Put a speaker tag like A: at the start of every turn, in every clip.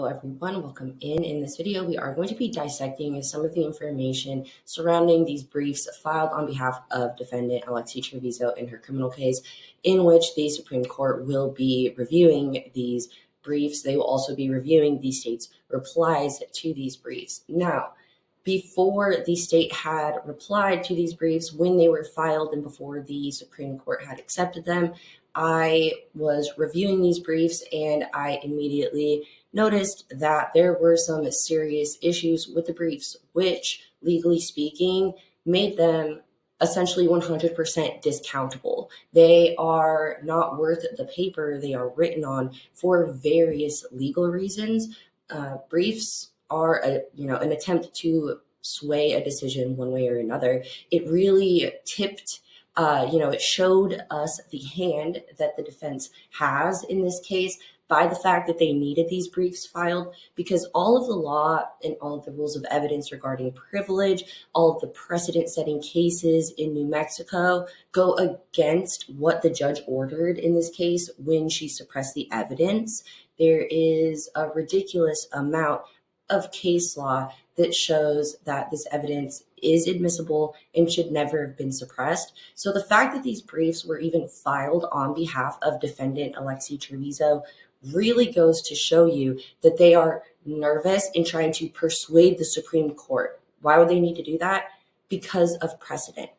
A: Hello everyone, welcome in. In this video, we are going to be dissecting some of the information surrounding these briefs filed on behalf of defendant Alexee Trevizo in her criminal case, in which the Supreme Court will be reviewing these briefs. They will also be reviewing the state's replies to these briefs. Now, before the state had replied to these briefs, when they were filed and before the Supreme Court had accepted them, I was reviewing these briefs and I immediately noticed that there were some serious issues with the briefs, which, legally speaking, made them essentially 100% discountable. They are not worth the paper they are written on for various legal reasons. Briefs are an attempt to sway a decision one way or another. It really tipped it showed us the hand that the defense has in this case by the fact that they needed these briefs filed, because all of the law and all of the rules of evidence regarding privilege, all of the precedent-setting cases in New Mexico go against what the judge ordered in this case when she suppressed the evidence. There is a ridiculous amount of case law that shows that this evidence is admissible and should never have been suppressed. So the fact that these briefs were even filed on behalf of defendant Alexee Trevizo really goes to show you that they are nervous in trying to persuade the Supreme Court. Why would they need to do that? Because of precedent.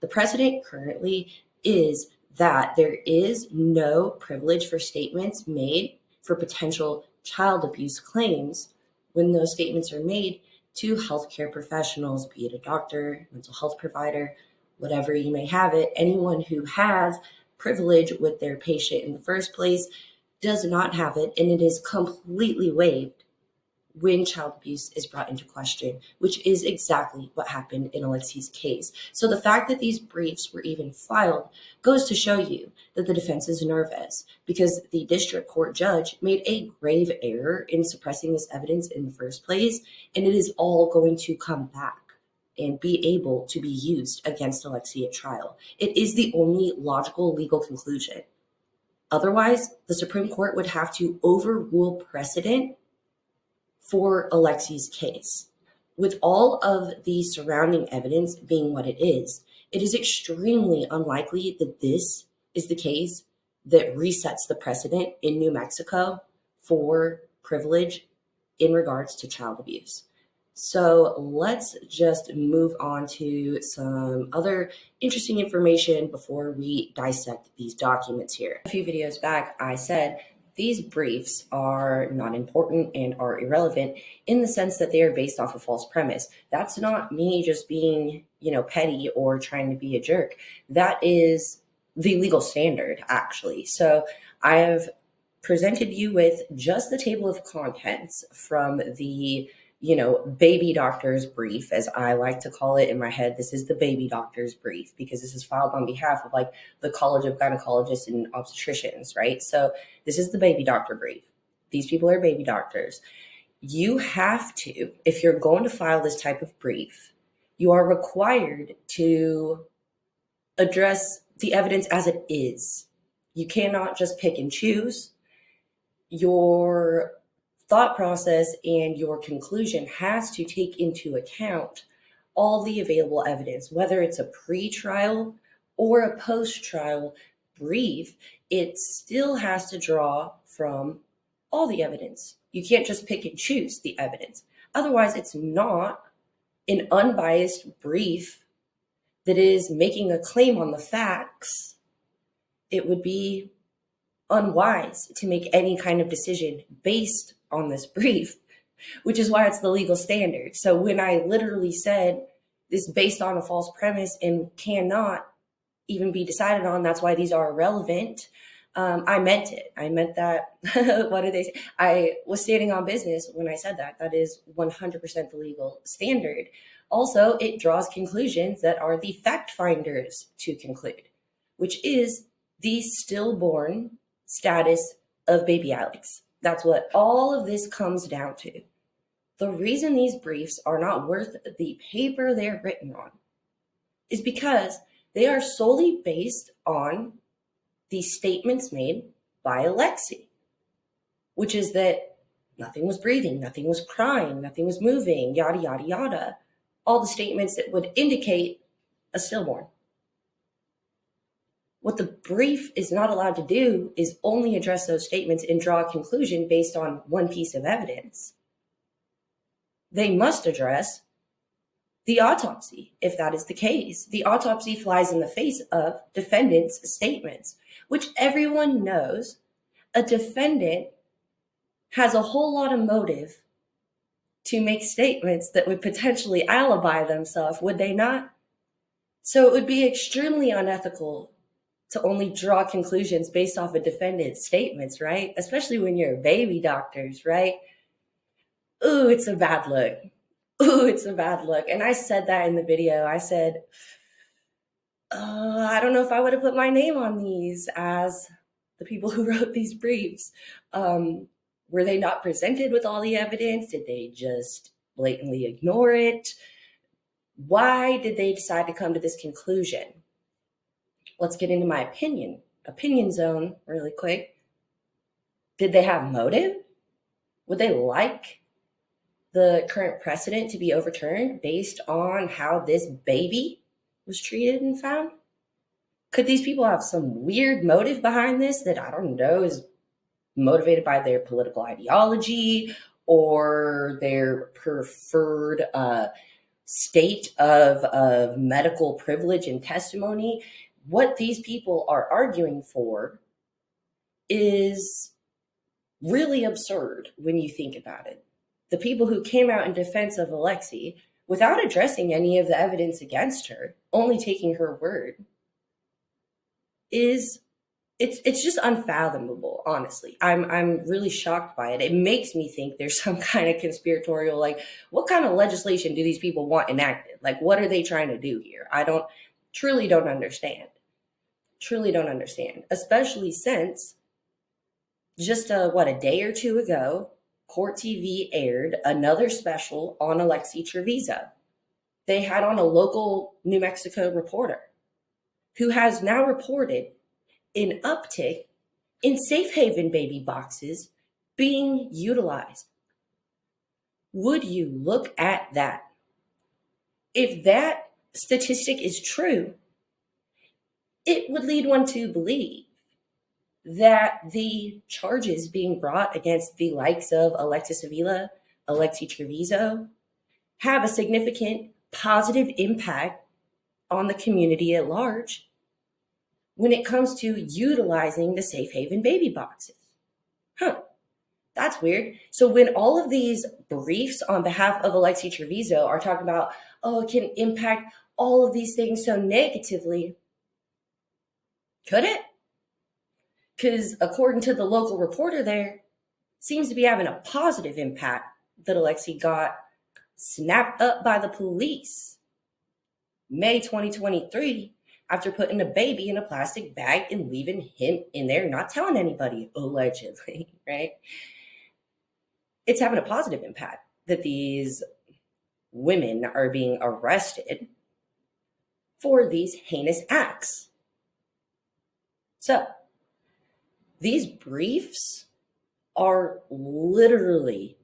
A: The precedent currently is that there is no privilege for statements made for potential child abuse claims when those statements are made to healthcare professionals, be it a doctor, mental health provider, whatever you may have it. Anyone who has privilege with their patient in the first place does not have it, and it is completely waived when child abuse is brought into question, which is exactly what happened in Alexee's case. So the fact that these briefs were even filed goes to show you that the defense is nervous because the district court judge made a grave error in suppressing this evidence in the first place, and it is all going to come back and be able to be used against Alexee at trial. It is the only logical legal conclusion. Otherwise, the Supreme Court would have to overrule precedent for Alexee's case. With all of the surrounding evidence being what it is extremely unlikely that this is the case that resets the precedent in New Mexico for privilege in regards to child abuse. So let's just move on to some other interesting information before we dissect these documents here. A few videos back, I said these briefs are not important and are irrelevant in the sense that they are based off a false premise. That's not me just being, petty or trying to be a jerk. That is the legal standard, actually. So I have presented you with just the table of contents from the baby doctor's brief, as I like to call it in my head. This is the baby doctor's brief because this is filed on behalf of the College of Gynecologists and Obstetricians, right? So this is the baby doctor brief. These people are baby doctors. You have to, if you're going to file this type of brief, you are required to address the evidence as it is. You cannot just pick and choose. Your thought process and your conclusion has to take into account all the available evidence, whether it's a pre-trial or a post-trial brief. It still has to draw from all the evidence. You can't just pick and choose the evidence. Otherwise, it's not an unbiased brief that is making a claim on the facts. It would be unwise to make any kind of decision based on this brief, which is why it's the legal standard. So when I literally said this based on a false premise and cannot even be decided on, that's why these are irrelevant, I meant it. I meant that. What did they say? I was standing on business when I said that. That is 100% the legal standard. Also, it draws conclusions that are the fact finders to conclude, which is the stillborn status of baby Alex. That's what all of this comes down to. The reason these briefs are not worth the paper they're written on is because they are solely based on the statements made by Alexee, which is that Nothing was breathing, nothing was crying, nothing was moving, yada, yada, yada. All the statements that would indicate a stillborn. What the brief is not allowed to do is only address those statements and draw a conclusion based on one piece of evidence. They must address the autopsy, if that is the case. The autopsy flies in the face of defendant's statements, which everyone knows a defendant has a whole lot of motive to make statements that would potentially alibi themselves, would they not? So it would be extremely unethical to only draw conclusions based off a defendant's statements, right? Especially when you're baby doctors, right? Ooh, it's a bad look. Ooh, it's a bad look. And I said that in the video. I said, I don't know if I would have put my name on these as the people who wrote these briefs. Were they not presented with all the evidence? Did they just blatantly ignore it? Why did they decide to come to this conclusion? Let's get into my opinion zone really quick. Did they have motive? Would they like the current precedent to be overturned based on how this baby was treated and found? Could these people have some weird motive behind this that I don't know is motivated by their political ideology or their preferred state of medical privilege and testimony? What these people are arguing for is really absurd when you think about it. The people who came out in defense of Alexee without addressing any of the evidence against her, only taking her word, it's just unfathomable, honestly. I'm really shocked by it. It makes me think there's some kind of conspiratorial, like, what kind of legislation do these people want enacted? Like, what are they trying to do here? I truly don't understand. Truly don't understand, especially since just a day or two ago, Court TV aired another special on Alexee Trevizo. They had on a local New Mexico reporter who has now reported an uptick in safe haven baby boxes being utilized. Would you look at that? If that statistic is true, it would lead one to believe that the charges being brought against the likes of Alexis Avila, Alexee Trevizo, have a significant positive impact on the community at large when it comes to utilizing the safe haven baby boxes. That's weird. So when all of these briefs on behalf of Alexee Trevizo are talking about, it can impact all of these things so negatively, could it? Because according to the local reporter there, seems to be having a positive impact that Alexee got snapped up by the police May 2023 after putting a baby in a plastic bag and leaving him in there, not telling anybody, allegedly, right? It's having a positive impact that these women are being arrested for these heinous acts. So, these briefs are literally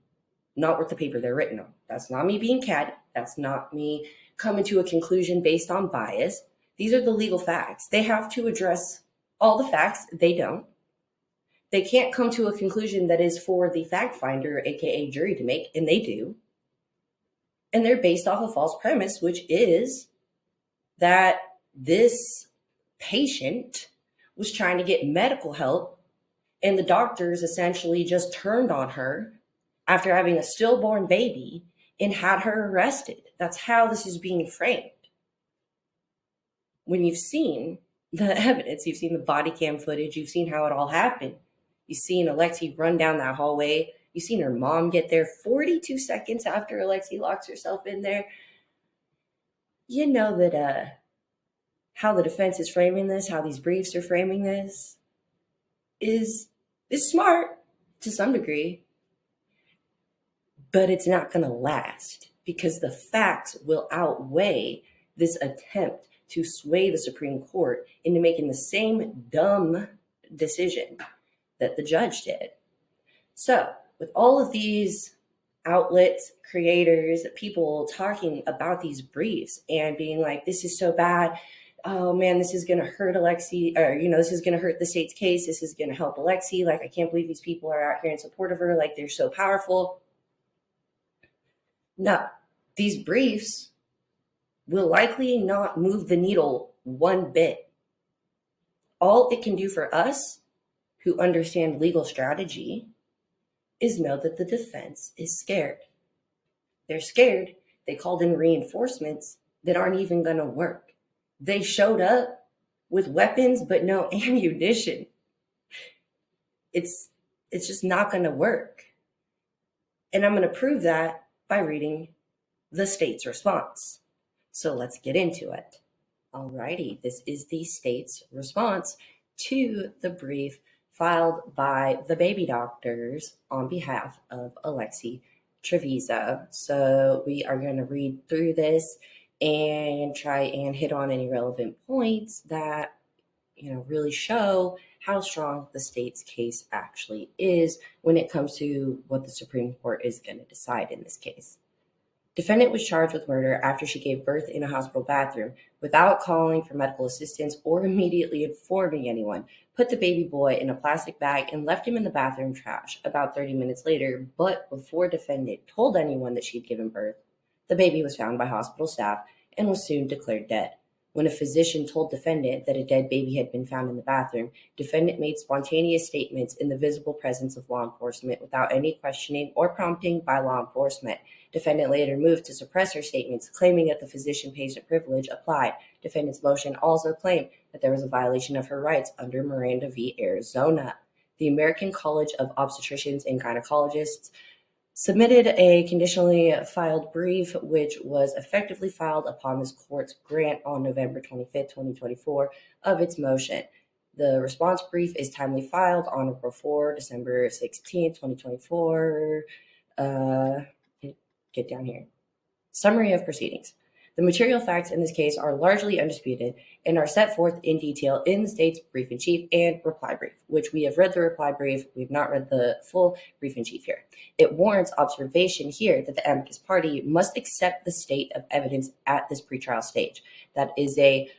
A: not worth the paper they're written on. That's not me being catty. That's not me coming to a conclusion based on bias. These are the legal facts. They have to address all the facts. They don't. They can't come to a conclusion that is for the fact finder, aka jury, to make, and they do. And they're based off a false premise, which is that this patient was trying to get medical help and the doctors essentially just turned on her after having a stillborn baby and had her arrested. That's how this is being framed. When you've seen the evidence, you've seen the body cam footage, you've seen how it all happened. You've seen Alexee run down that hallway. You've seen her mom get there 42 seconds after Alexee locks herself in there. You know that how the defense is framing this, how these briefs are framing this, is smart to some degree, but it's not going to last because the facts will outweigh this attempt to sway the Supreme Court into making the same dumb decision that the judge did. So with all of these outlets, creators, people talking about these briefs and being like, this is so bad. Oh man, this is going to hurt Alexee, or, this is going to hurt the state's case. This is going to help Alexee. Like, I can't believe these people are out here in support of her. Like, they're so powerful. No, these briefs will likely not move the needle one bit. All it can do for us who understand legal strategy is know that the defense is scared. They're scared. They called in reinforcements that aren't even going to work. They showed up with weapons but no ammunition. It's just not going to work. And I'm going to prove that by reading the state's response. So let's get into it. Alrighty, this is the state's response to the brief filed by the baby doctors on behalf of Alexee Trevizo. So we are going to read through this and try and hit on any relevant points that really show how strong the state's case actually is when it comes to what the Supreme Court is going to decide in this case. Defendant was charged with murder after she gave birth in a hospital bathroom without calling for medical assistance or immediately informing anyone, put the baby boy in a plastic bag and left him in the bathroom trash about 30 minutes later. But before defendant told anyone that she'd given birth, the baby was found by hospital staff and was soon declared dead. When a physician told defendant that a dead baby had been found in the bathroom, defendant made spontaneous statements in the visible presence of law enforcement without any questioning or prompting by law enforcement. Defendant later moved to suppress her statements, claiming that the physician-patient privilege applied. Defendant's motion also claimed that there was a violation of her rights under Miranda v. Arizona. The American College of Obstetricians and Gynecologists submitted a conditionally filed brief, which was effectively filed upon this court's grant on November 25, 2024, of its motion. The response brief is timely filed on or before December 16, 2024. Get down here. Summary of proceedings. The material facts in this case are largely undisputed and are set forth in detail in the state's brief in chief and reply brief, which we have read the reply brief. We've not read the full brief in chief here. It warrants observation here that the amicus party must accept the state of evidence at this pretrial stage. That is a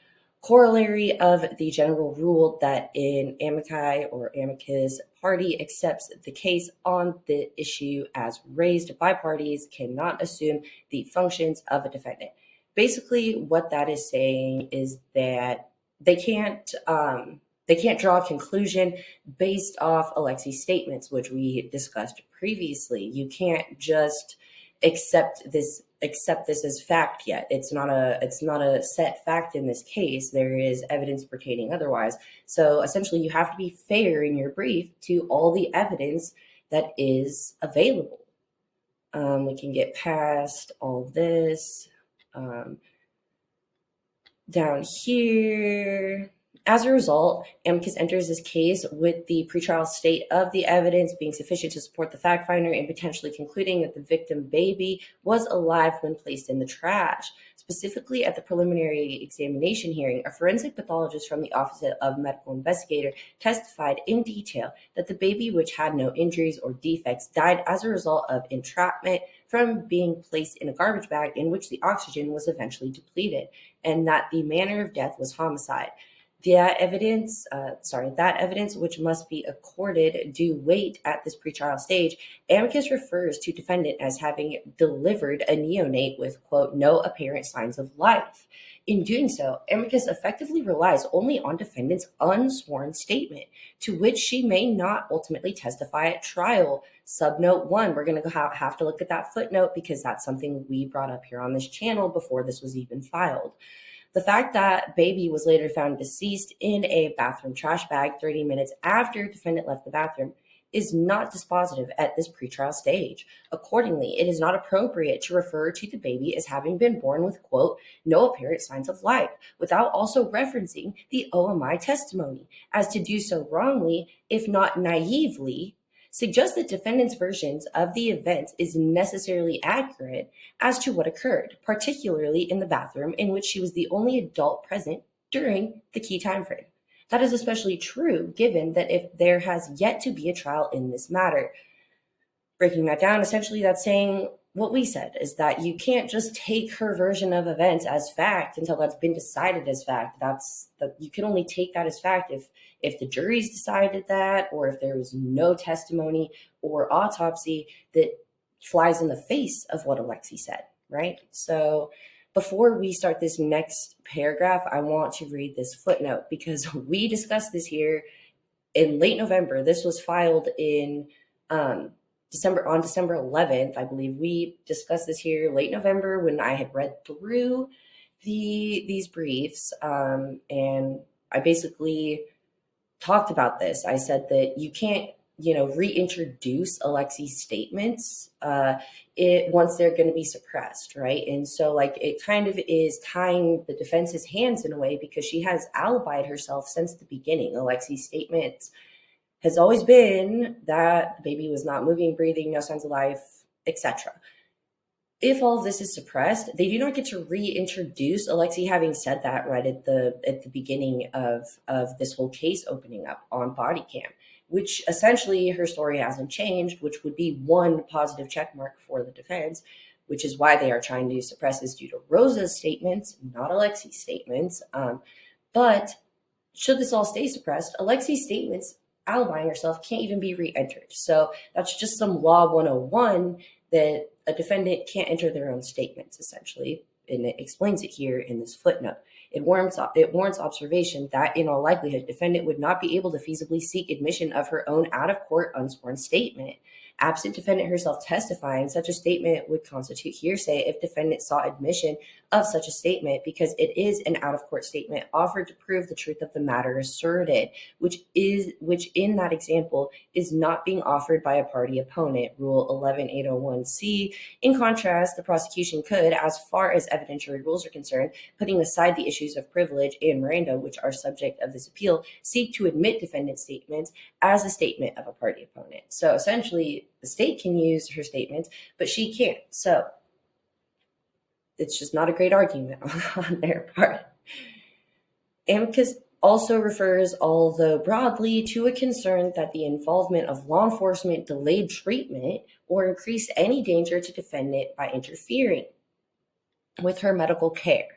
A: corollary of the general rule that an amici or amicus party accepts the case on the issue as raised by parties, cannot assume the functions of a defendant. Basically, what that is saying is that they can't draw a conclusion based off Alexee's statements, which we discussed previously. You can't just accept this as fact yet. It's not a set fact in this case. There is evidence pertaining otherwise. So essentially, you have to be fair in your brief to all the evidence that is available. We can get past all this. Down here, as a result, amicus enters this case with the pretrial state of the evidence being sufficient to support the fact finder and potentially concluding that the victim baby was alive when placed in the trash. Specifically, at the preliminary examination hearing, a forensic pathologist from the Office of Medical Investigator testified in detail that the baby, which had no injuries or defects, died as a result of entrapment from being placed in a garbage bag in which the oxygen was eventually depleted, and that the manner of death was homicide. That evidence, which must be accorded due weight at this pretrial stage, amicus refers to defendant as having delivered a neonate with, quote, no apparent signs of life. In doing so, amicus effectively relies only on defendant's unsworn statement, to which she may not ultimately testify at trial. Subnote 1, we're going to have to look at that footnote because that's something we brought up here on this channel before this was even filed. The fact that baby was later found deceased in a bathroom trash bag 30 minutes after defendant left the bathroom is not dispositive at this pretrial stage. Accordingly, it is not appropriate to refer to the baby as having been born with, quote, no apparent signs of life, without also referencing the OMI testimony, as to do so wrongly, if not naively, suggests that defendant's versions of the events is necessarily accurate as to what occurred, particularly in the bathroom in which she was the only adult present during the key time frame. That is especially true given that if there has yet to be a trial in this matter. breaking that down, essentially that's saying what we said, is that you can't just take her version of events as fact until that's been decided as fact. That's that you can only take that as fact if the jury's decided that, or if there was no testimony or autopsy that flies in the face of what Alexee said, right? So before we start this next paragraph, I want to read this footnote because we discussed this here in late November. This was filed in December 11th, I believe. We discussed this here late November when I had read through these briefs, and I basically talked about this. I said that you can't, reintroduce Alexee's statements once they're going to be suppressed, right? And so, like, it kind of is tying the defense's hands in a way because she has alibied herself since the beginning. Alexee's statements has always been that the baby was not moving, breathing, no signs of life, etc. If all of this is suppressed, they do not get to reintroduce Alexee having said that right at the beginning of this whole case opening up on body cam, which essentially her story hasn't changed, which would be one positive check mark for the defense, which is why they are trying to suppress this due to Rosa's statements, not Alexee's statements. But should this all stay suppressed, Alexee's statements alibying herself can't even be re-entered. So that's just some law 101 that a defendant can't enter their own statements, essentially. And it explains it here in this footnote. It warrants observation that in all likelihood, defendant would not be able to feasibly seek admission of her own out-of-court unsworn statement. Absent defendant herself testifying, such a statement would constitute hearsay if defendant sought admission of such a statement because it is an out-of-court statement offered to prove the truth of the matter asserted, which in that example is not being offered by a party opponent, Rule 11801C. In contrast, the prosecution could, as far as evidentiary rules are concerned, putting aside the issues of privilege and Miranda, which are subject of this appeal, seek to admit defendant's statements as a statement of a party opponent. So essentially, the state can use her statements, but she can't. So it's just not a great argument on their part. Amicus also refers, although broadly, to a concern that the involvement of law enforcement delayed treatment or increased any danger to defendant by interfering with her medical care.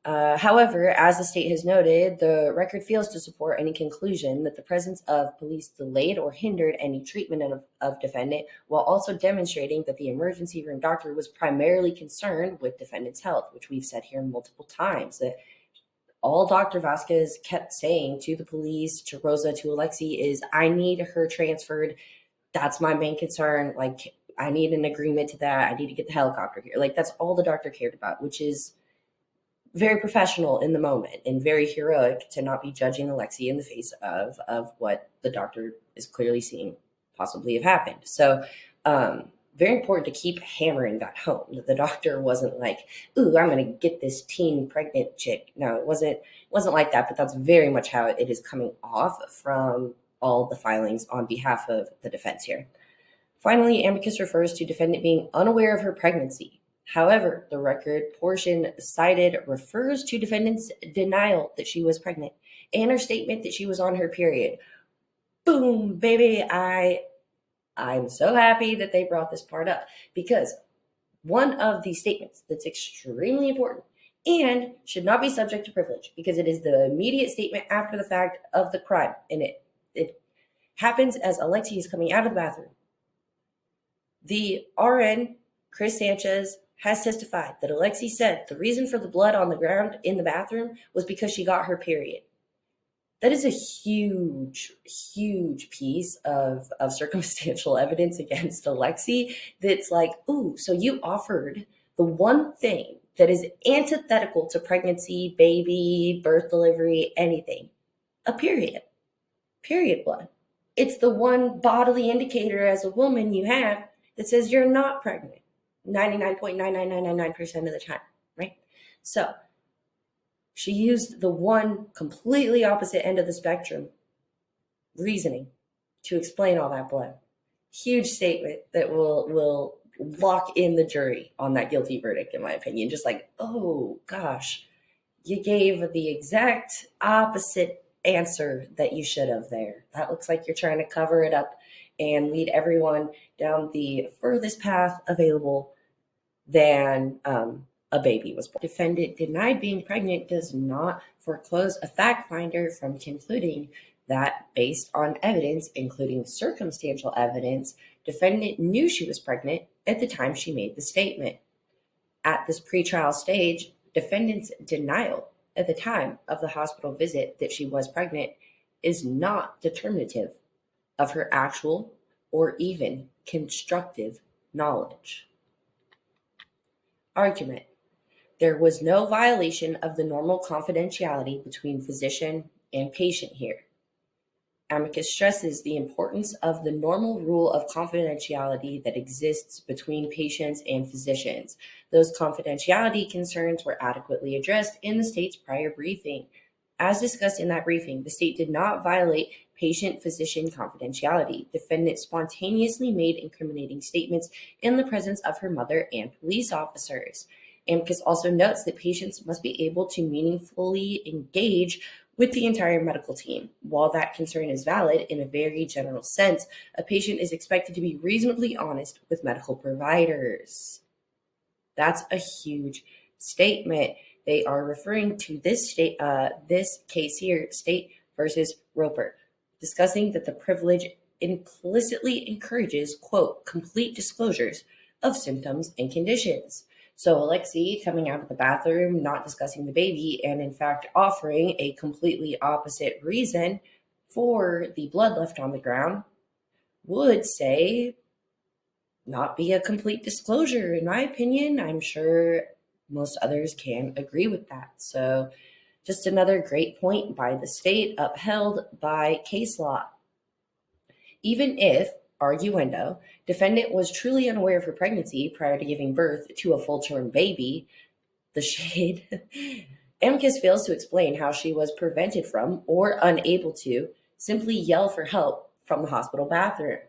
A: However, as the state has noted, the record fails to support any conclusion that the presence of police delayed or hindered any treatment of defendant, while also demonstrating that the emergency room doctor was primarily concerned with defendant's health, which we've said here multiple times, that all Dr. Vasquez kept saying to the police, to Rosa, to Alexee is, I need her transferred. That's my main concern. Like, I need an agreement to that. I need to get the helicopter here. Like, that's all the doctor cared about, which is very professional in the moment and very heroic to not be judging Alexee in the face of what the doctor is clearly seeing possibly have happened. So very important to keep hammering that home, that the doctor wasn't like, ooh, I'm going to get this teen pregnant chick. No, it wasn't like that, but that's very much how it is coming off from all the filings on behalf of the defense here. Finally, amicus refers to defendant being unaware of her pregnancy. However, the record portion cited refers to defendant's denial that she was pregnant and her statement that she was on her period. Boom, baby. I'm so happy that they brought this part up because one of these statements that's extremely important and should not be subject to privilege because it is the immediate statement after the fact of the crime. And it happens as Alexee is coming out of the bathroom. The RN, Chris Sanchez, has testified that Alexee said the reason for the blood on the ground in the bathroom was because she got her period. That is a huge, huge piece of circumstantial evidence against Alexee that's like, ooh, so you offered the one thing that is antithetical to pregnancy, baby, birth, delivery, anything, a period blood. It's the one bodily indicator as a woman you have that says you're not pregnant 99.99999% of the time, right? So she used the one completely opposite end of the spectrum reasoning to explain all that blood. Huge statement that will lock in the jury on that guilty verdict, in my opinion. Just like, oh gosh, you gave the exact opposite answer that you should have there. That looks like you're trying to cover it up and lead everyone down the furthest path available than a baby was born. Defendant denied being pregnant does not foreclose a fact finder from concluding that, based on evidence, including circumstantial evidence, defendant knew she was pregnant at the time she made the statement. At this pretrial stage, defendant's denial at the time of the hospital visit that she was pregnant is not determinative of her actual or even constructive knowledge. Argument. There was no violation of the normal confidentiality between physician and patient here. Amicus stresses the importance of the normal rule of confidentiality that exists between patients and physicians. Those confidentiality concerns were adequately addressed in the state's prior briefing. As discussed in that briefing, the state did not violate patient-physician confidentiality. Defendant spontaneously made incriminating statements in the presence of her mother and police officers. Amicus also notes that patients must be able to meaningfully engage with the entire medical team. While that concern is valid in a very general sense, a patient is expected to be reasonably honest with medical providers. That's a huge statement. They are referring to this case here, State versus Roper, discussing that the privilege implicitly encourages, quote, complete disclosures of symptoms and conditions. So Alexee coming out of the bathroom, not discussing the baby, and in fact offering a completely opposite reason for the blood left on the ground would say not be a complete disclosure, in my opinion. I'm sure most others can agree with that. So just another great point by the state, upheld by case law. Even if, arguendo, defendant was truly unaware of her pregnancy prior to giving birth to a full-term baby, the shade, amicus fails to explain how she was prevented from or unable to simply yell for help from the hospital bathroom.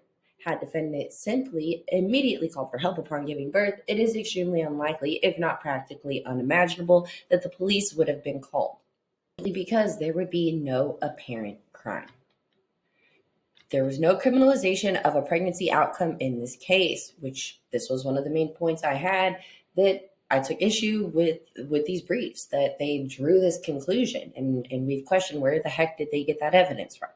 A: Had defendant simply immediately called for help upon giving birth, it is extremely unlikely, if not practically unimaginable, that the police would have been called, because there would be no apparent crime. There was no criminalization of a pregnancy outcome in this case, which this was one of the main points I had, that I took issue with these briefs, that they drew this conclusion, and we've questioned where the heck did they get that evidence from.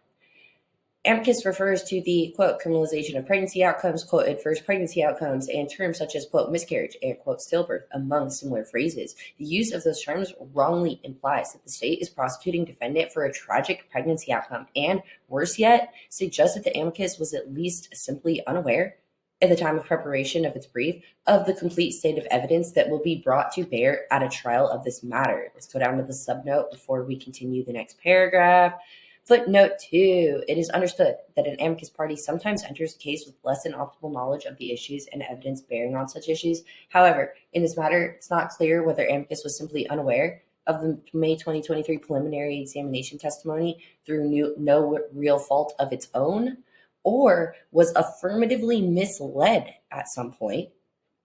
A: Amicus refers to the, quote, criminalization of pregnancy outcomes, quote, adverse pregnancy outcomes, and terms such as, quote, miscarriage and, quote, stillbirth, among similar phrases. The use of those terms wrongly implies that the state is prosecuting defendant for a tragic pregnancy outcome, and, worse yet, suggests that the amicus was at least simply unaware, at the time of preparation of its brief, of the complete state of evidence that will be brought to bear at a trial of this matter. Let's go down to the subnote before we continue the next paragraph. Footnote 2. It is understood that an amicus party sometimes enters a case with less than optimal knowledge of the issues and evidence bearing on such issues. However, in this matter, it's not clear whether amicus was simply unaware of the May 2023 preliminary examination testimony through no real fault of its own, or was affirmatively misled at some point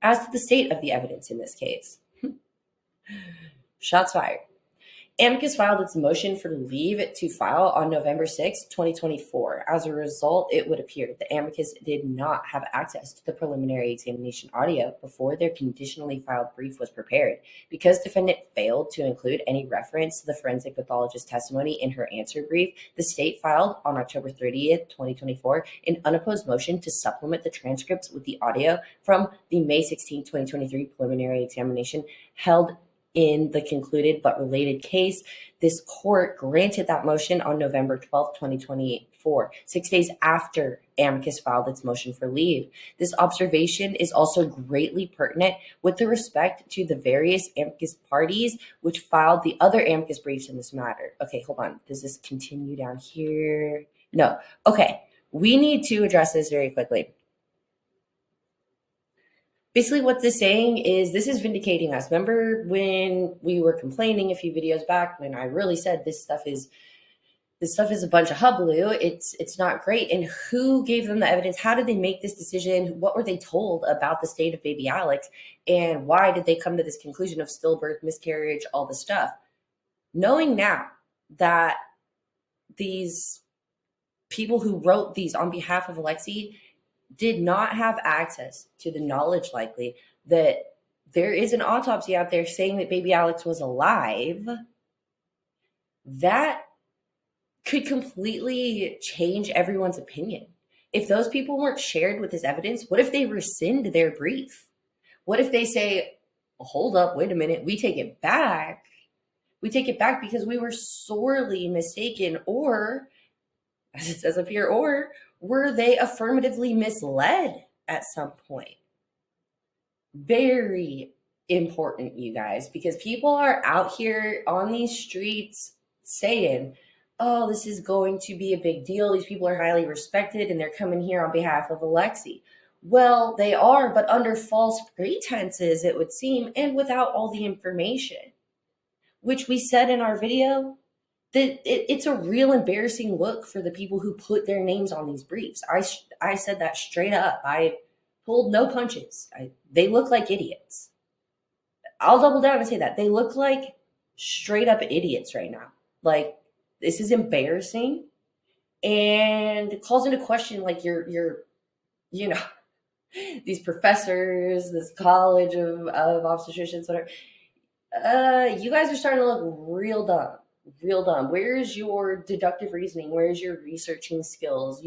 A: as to the state of the evidence in this case. Shots fired. Amicus filed its motion for leave to file on November 6, 2024. As a result, it would appear that amicus did not have access to the preliminary examination audio before their conditionally filed brief was prepared. Because defendant failed to include any reference to the forensic pathologist's testimony in her answer brief, the state filed on October 30th, 2024, an unopposed motion to supplement the transcripts with the audio from the May 16, 2023 preliminary examination held in the concluded but related case. This court granted that motion on November 12, 2024, 6 days after amicus filed its motion for leave. This observation is also greatly pertinent with respect to the various amicus parties which filed the other amicus briefs in this matter. Okay, hold on. Does this continue down here? No. Okay, we need to address this very quickly. Basically, what this is saying is this is vindicating us. Remember when we were complaining a few videos back when I really said this stuff is a bunch of hullabaloo. It's not great. And who gave them the evidence? How did they make this decision? What were they told about the state of baby Alex? And why did they come to this conclusion of stillbirth, miscarriage, all this stuff? Knowing now that these people who wrote these on behalf of Alexee did not have access to the knowledge, likely, that there is an autopsy out there saying that baby Alex was alive. That could completely change everyone's opinion. If those people weren't shared with this evidence, what if they rescind their brief? What if they say, hold up, wait a minute, we take it back? We take it back because we were sorely mistaken, or, as it says up here, or were they affirmatively misled at some point? Very important, you guys, because people are out here on these streets saying, oh, this is going to be a big deal. These people are highly respected and they're coming here on behalf of Alexee. Well, they are, but under false pretenses, it would seem, and without all the information, which we said in our video that it's a real embarrassing look for the people who put their names on these briefs. I said that straight up. I pulled no punches. They look like idiots. I'll double down and say that. They look like straight up idiots right now. Like, this is embarrassing and it calls into question, like, your you know, these professors, this college of obstetricians, whatever. You guys are starting to look real dumb. Real dumb. Where's your deductive reasoning? Where's your researching skills?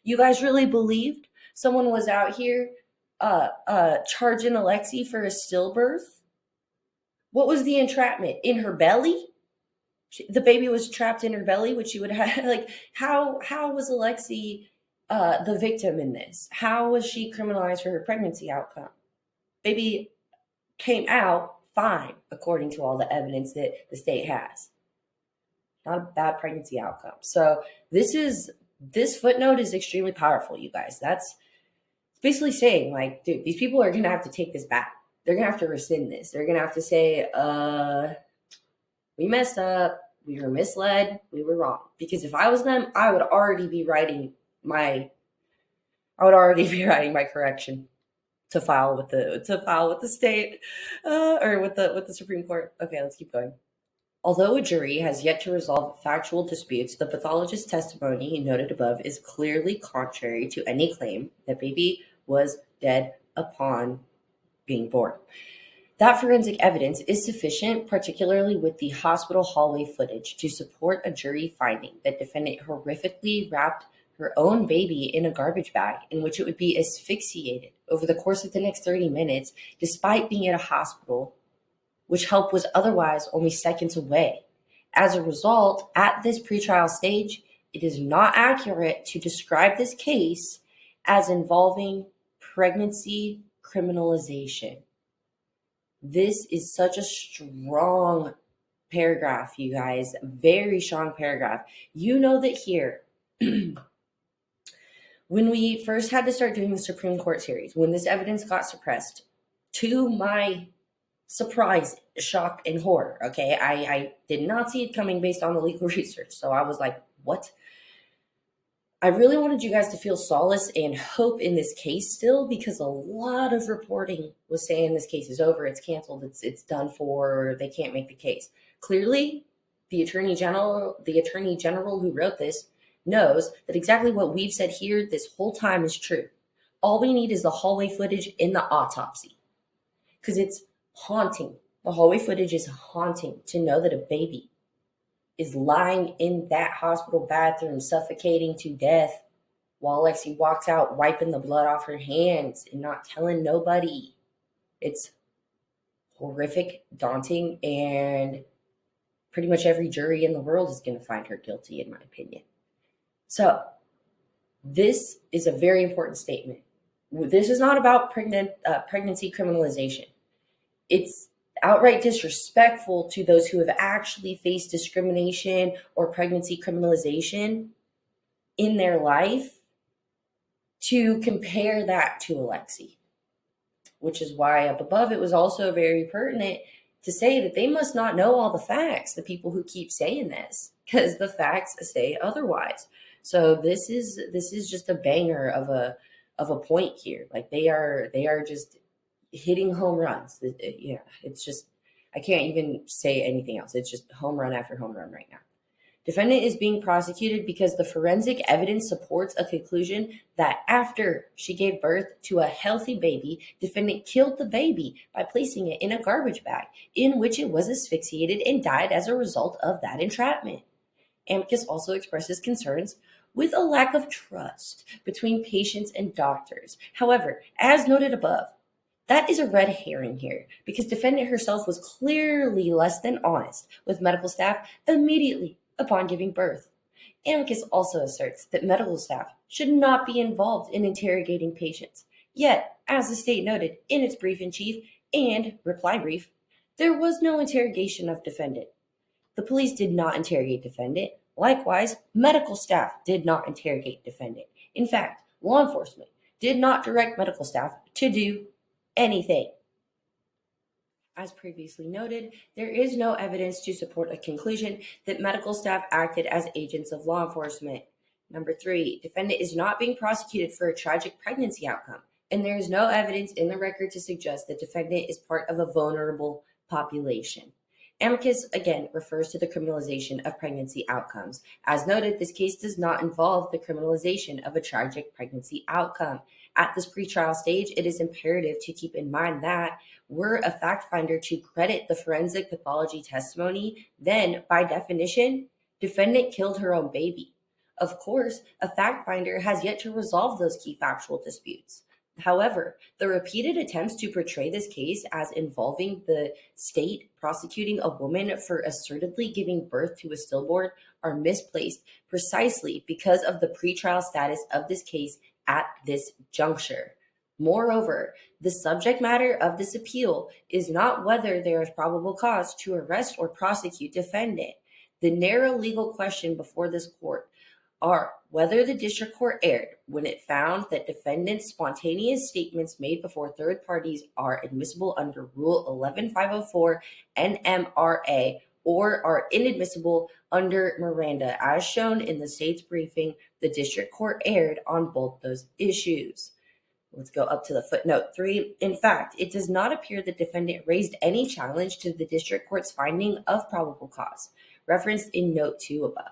A: You guys really believed someone was out here charging Alexee for a stillbirth? What was the entrapment? In her belly? The baby was trapped in her belly, which she would have. Like, how was Alexee the victim in this? How was she criminalized for her pregnancy outcome? Baby came out fine, according to all the evidence that the state has. Not a bad pregnancy outcome. So this footnote is extremely powerful, you guys. That's basically saying, like, dude, these people are going to have to take this back. They're going to have to rescind this. They're going to have to say, we messed up. We were misled. We were wrong. Because if I was them, I would already be writing my correction to file with the state or with the Supreme Court. Okay, let's keep going. Although a jury has yet to resolve factual disputes, the pathologist's testimony noted above is clearly contrary to any claim that baby was dead upon being born. That forensic evidence is sufficient, particularly with the hospital hallway footage, to support a jury finding that defendant horrifically wrapped her own baby in a garbage bag in which it would be asphyxiated over the course of the next 30 minutes, despite being at a hospital, which help was otherwise only seconds away. As a result, at this pretrial stage, it is not accurate to describe this case as involving pregnancy criminalization. This is such a strong paragraph, you guys. Very strong paragraph. You know that here, when we first had to start doing the Supreme Court series, when this evidence got suppressed, to my surprise, shock, and horror, okay? I did not see it coming based on the legal research. So I was like, what? I really wanted you guys to feel solace and hope in this case still, because a lot of reporting was saying this case is over, it's canceled, it's done for, they can't make the case. Clearly, the Attorney General who wrote this knows that exactly what we've said here this whole time is true. All we need is the hallway footage in the autopsy, because it's haunting. The hallway footage is haunting to know that a baby is lying in that hospital bathroom, suffocating to death, while Alexee walks out wiping the blood off her hands and not telling nobody. It's horrific, daunting, and pretty much every jury in the world is going to find her guilty, in my opinion. So this is a very important statement. This is not about pregnancy criminalization. It's outright disrespectful to those who have actually faced discrimination or pregnancy criminalization in their life to compare that to Alexee, which is why up above it was also very pertinent to say that they must not know all the facts, the people who keep saying this, because the facts say otherwise. So this is just a banger of a point here. Like, they are just hitting home runs. Yeah, it's just, I can't even say anything else. It's just home run after home run right now. Defendant is being prosecuted because the forensic evidence supports a conclusion that after she gave birth to a healthy baby, defendant killed the baby by placing it in a garbage bag in which it was asphyxiated and died as a result of that entrapment. Amicus also expresses concerns with a lack of trust between patients and doctors. However, as noted above, that is a red herring here because defendant herself was clearly less than honest with medical staff immediately upon giving birth. Amicus also asserts that medical staff should not be involved in interrogating patients. Yet, as the state noted in its brief in chief and reply brief, there was no interrogation of defendant. The police did not interrogate defendant. Likewise, medical staff did not interrogate defendant. In fact, law enforcement did not direct medical staff to do anything. As previously noted, there is no evidence to support a conclusion that medical staff acted as agents of law enforcement. Number 3, defendant is not being prosecuted for a tragic pregnancy outcome, and there is no evidence in the record to suggest that defendant is part of a vulnerable population. Amicus again refers to the criminalization of pregnancy outcomes. As noted, this case does not involve the criminalization of a tragic pregnancy outcome. At this pretrial stage, it is imperative to keep in mind that were a fact finder to credit the forensic pathology testimony, then by definition, defendant killed her own baby. Of course, a fact finder has yet to resolve those key factual disputes. However, the repeated attempts to portray this case as involving the state prosecuting a woman for assertedly giving birth to a stillborn are misplaced precisely because of the pretrial status of this case at this juncture. Moreover, the subject matter of this appeal is not whether there is probable cause to arrest or prosecute defendant. The narrow legal question before this court are whether the district court erred when it found that defendant's spontaneous statements made before third parties are admissible under Rule 11504 NMRA or are inadmissible under Miranda. As shown in the state's briefing, the district court erred on both those issues. Let's go up to the footnote 3. In fact, it does not appear the defendant raised any challenge to the district court's finding of probable cause, referenced in note 2 above.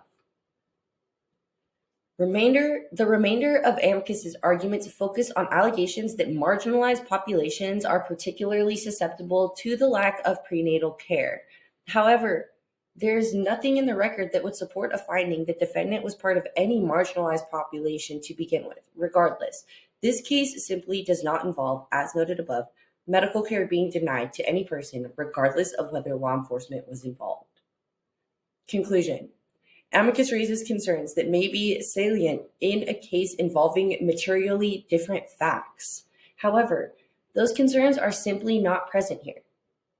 A: The remainder of Amicus's arguments focus on allegations that marginalized populations are particularly susceptible to the lack of prenatal care. However, there is nothing in the record that would support a finding that defendant was part of any marginalized population to begin with. Regardless, this case simply does not involve, as noted above, medical care being denied to any person, regardless of whether law enforcement was involved. Conclusion. Amicus raises concerns that may be salient in a case involving materially different facts. However, those concerns are simply not present here.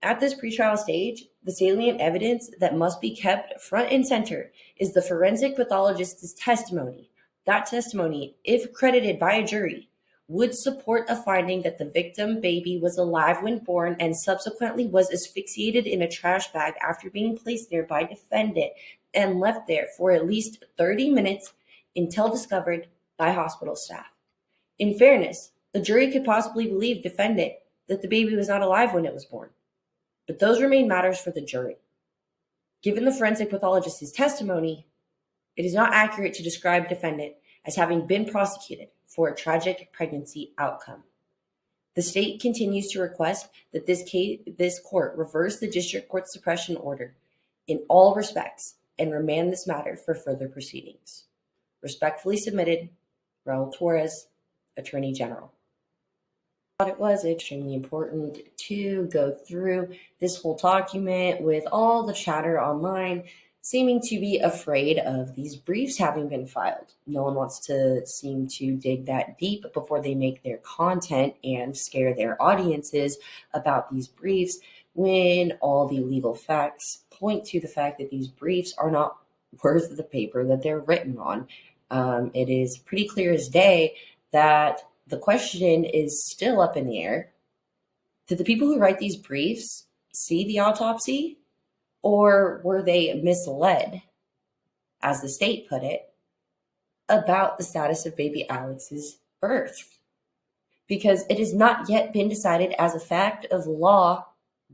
A: At this pretrial stage, the salient evidence that must be kept front and center is the forensic pathologist's testimony. That testimony, if credited by a jury, would support a finding that the victim baby was alive when born and subsequently was asphyxiated in a trash bag after being placed there by defendant and left there for at least 30 minutes until discovered by hospital staff. In fairness, the jury could possibly believe defendant that the baby was not alive when it was born, but those remain matters for the jury. Given the forensic pathologist's testimony, it is not accurate to describe defendant as having been prosecuted for a tragic pregnancy outcome. The state continues to request that this court reverse the district court's suppression order in all respects and remand this matter for further proceedings. Respectfully submitted, Raul Torres, Attorney General. I thought it was extremely important to go through this whole document with all the chatter online seeming to be afraid of these briefs having been filed. No one wants to seem to dig that deep before they make their content and scare their audiences about these briefs when all the legal facts point to the fact that these briefs are not worth the paper that they're written on. It is pretty clear as day that the question is still up in the air. Did the people who write these briefs see the autopsy, or were they misled, as the state put it, about the status of baby Alex's birth? Because it has not yet been decided as a fact of law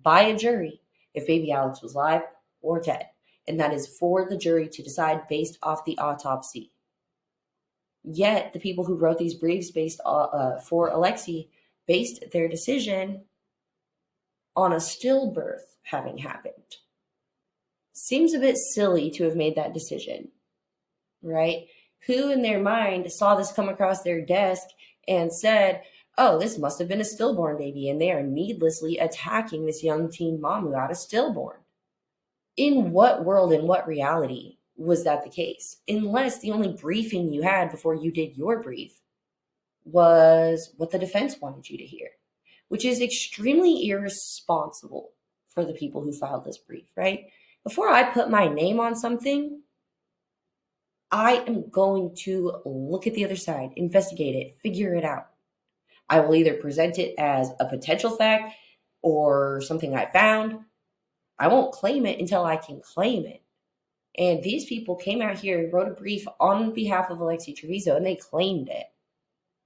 A: by a jury if baby Alex was alive or dead. and that is for the jury to decide based off the autopsy. Yet the people who wrote these briefs for Alexee based their decision on a stillbirth having happened. Seems a bit silly to have made that decision, right? Who in their mind saw this come across their desk and said, oh, this must have been a stillborn baby, and they are needlessly attacking this young teen mom who had a stillborn? In what world, in what reality was that the case? Unless the only briefing you had before you did your brief was what the defense wanted you to hear, which is extremely irresponsible for the people who filed this brief, right? Before I put my name on something, I am going to look at the other side, investigate it, figure it out. I will either present it as a potential fact or something I found. I won't claim it until I can claim it. And these people came out here and wrote a brief on behalf of Alexee Trevizo, and they claimed it.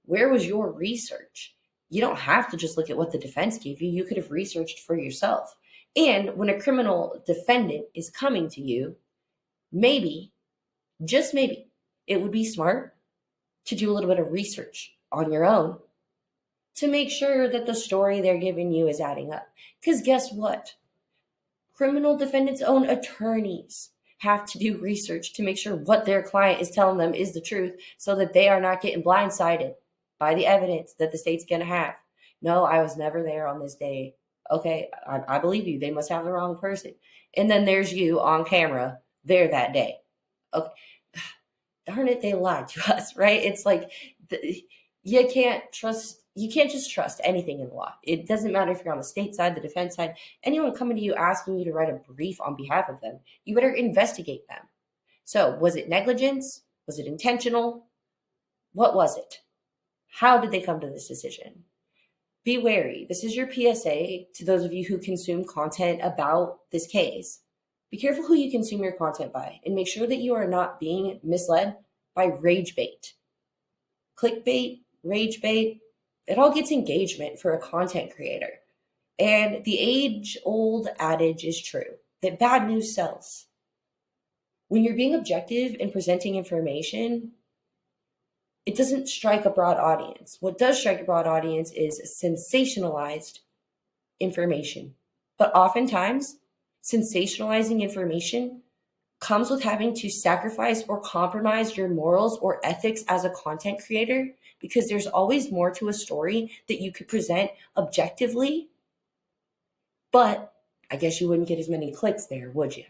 A: Where was your research? You don't have to just look at what the defense gave you. You could have researched for yourself. And when a criminal defendant is coming to you, maybe, just maybe, it would be smart to do a little bit of research on your own to make sure that the story they're giving you is adding up. Because guess what? Criminal defendants' own attorneys have to do research to make sure what their client is telling them is the truth so that they are not getting blindsided by the evidence that the state's going to have. No, I was never there on this day. Okay, I believe you. They must have the wrong person. And then there's you on camera there that day. Okay, darn it, they lied to us, right? It's like you can't just trust anything in the law. It doesn't matter if you're on the state side, the defense side, anyone coming to you asking you to write a brief on behalf of them, you better investigate them. So was it negligence? Was it intentional? What was it? How did they come to this decision? Be wary. This is your PSA to those of you who consume content about this case. Be careful who you consume your content by, and make sure that you are not being misled by Ragebait. Clickbait, Ragebait, it all gets engagement for a content creator. And the age-old adage is true, that bad news sells. When you're being objective and presenting information, it doesn't strike a broad audience. What does strike a broad audience is sensationalized information. But oftentimes, sensationalizing information comes with having to sacrifice or compromise your morals or ethics as a content creator, because there's always more to a story that you could present objectively, but I guess you wouldn't get as many clicks there, would you?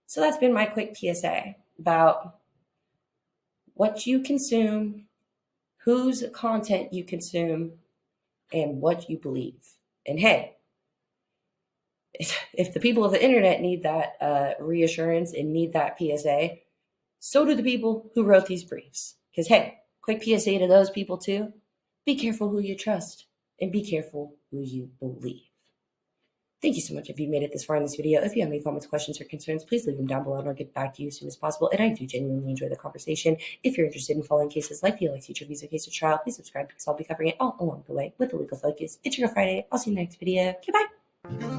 A: So that's been my quick PSA about what you consume, whose content you consume, and what you believe. And hey, if the people of the internet need that reassurance and need that PSA, so do the people who wrote these briefs. Because hey, quick PSA to those people too, be careful who you trust and be careful who you believe. Thank you so much if you made it this far in this video. If you have any comments, questions, or concerns, please leave them down below and I'll get back to you as soon as possible. And I do genuinely enjoy the conversation. If you're interested in following cases like the Alexee Trevizo case of trial, please subscribe because I'll be covering it all along the way with a legal focus. It's your Friday. I'll see you in the next video. Goodbye.